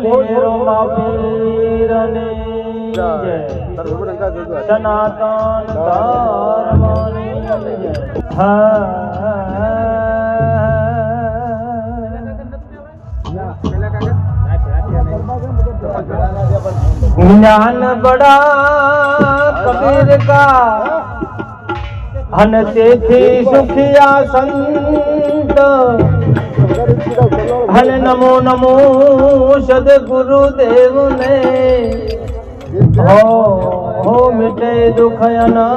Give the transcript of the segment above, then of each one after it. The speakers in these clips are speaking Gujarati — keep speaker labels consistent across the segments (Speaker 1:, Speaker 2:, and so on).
Speaker 1: બોલીએ રોમા પીરને જય, સનાતન ધર્મની જય. ज्ञान बड़ा कबीर का हन तेथी सुखिया संत हन नमो नमो सद्गुरुदेव ने हो मिटे दुखयना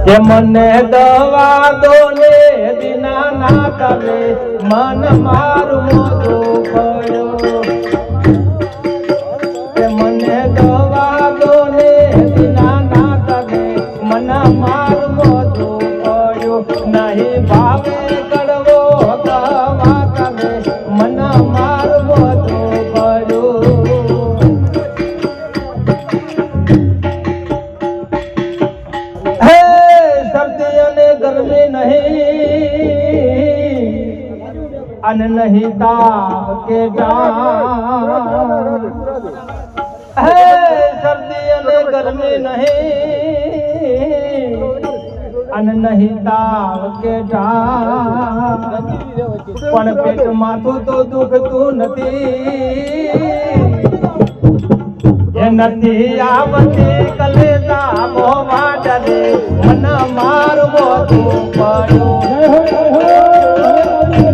Speaker 1: के मने दवा दो ने दिना ना करे मन मारू मोदो कयो के मने दवा दो ने दिना ना करे मन मारू मोदो कयो नहीं भावे कड़वो दवा करे मन मारू मोदो कयो गर्मी नहीं अन नहीं ताप के है सर्दी ने गर्मी नहीं अन नहीं ताप के पण पेट माथू तो दुख तू नथी ये नथी आवती कलेजा मोवा डरे मन मारवो तू पड़ो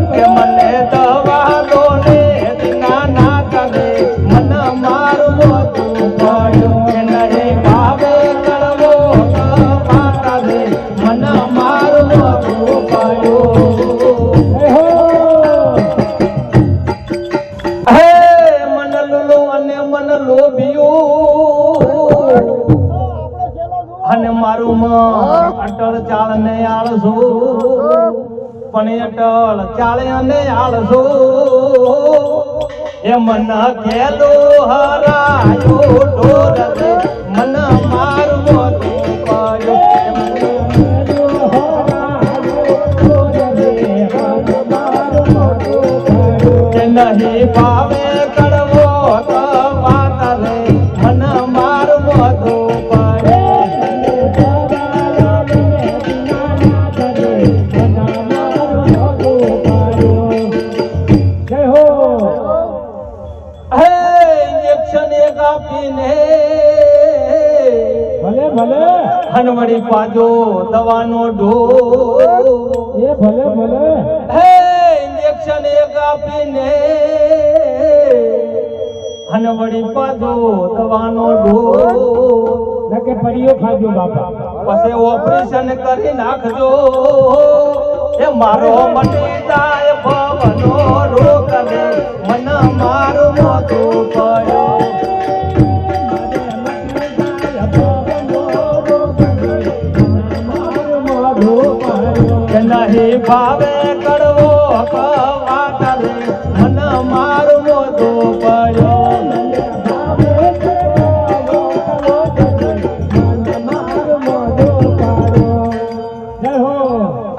Speaker 1: के मने दवा दो ने दिना ना करे मन मारवो तू पड़ो के नहीं भावे कड़वो दवा करे मन मारवो तू पड़ो हे मन लुलो अने मन लोभियो અને મારું મન અટળ ચાળને આળસો પણ અટળ ચાળે અને આળસો એ મન ખેલો હરાયો ઢોર રે મન મારવો તું પાયો કે નહીં ભાવે કડવો તો વાત રે મન મારવો તું હનવડી પાજો દવાનો ઢો એ ભલે ભલે હે ઇન્જેક્શન એક આપીને હનવડી પાજો દવાનો ઢો નકે પડીયો ખાજો બાપા પછી ઓપરેશન કરી નાખજો એ મારો મટી જાય ભવનો રોગ રે મન મારું મોતું પડ્યો नहीं भावे कड़वो વાત રે મન મારું મોતું પડ્યો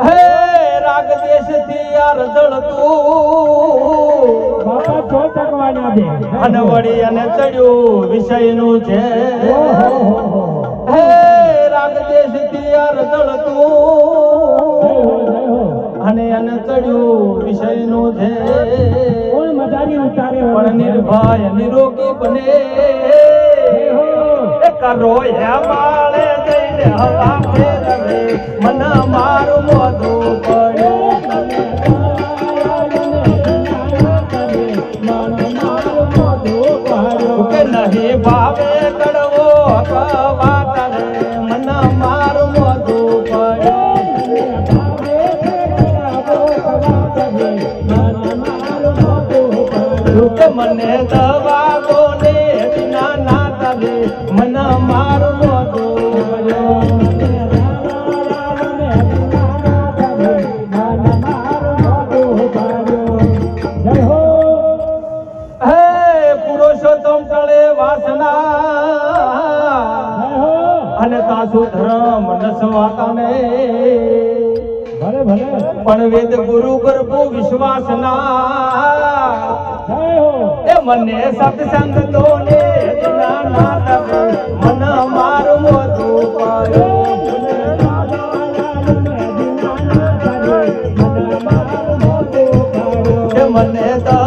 Speaker 1: હે રાગ દેશ થી યાર જળતું બાપા છો ટકવાના દે અનવડી અને ચડ્યું વિષય નું છે હે રાગ દેશ થી યાર જળતું અને અન ચડ્યું વિષય નું છે કોણ મજાની ઉતારે પણ નિર્ભય નિરોગી બને એ કરો હે માળે જઈને હવા ફેરવે મન મારું મોઢું પડ્યું કે નહીં ભાવે કડવો વાત રે મન મારું મોઢું પડ્યું મને દવા દો ને દિના ના કરે મન મારું મોઢું હે પુરુષોત્તમ ચડે વાસના અને તાસુ ધર્મ નસવાતા ને ભલે ભલે પણ વેદ ગુરુ પર વિશ્વાસ ના મને સત્સંગ તો ને દીનાનાથ રે મન મારું મોતું પાડ્યું મને તો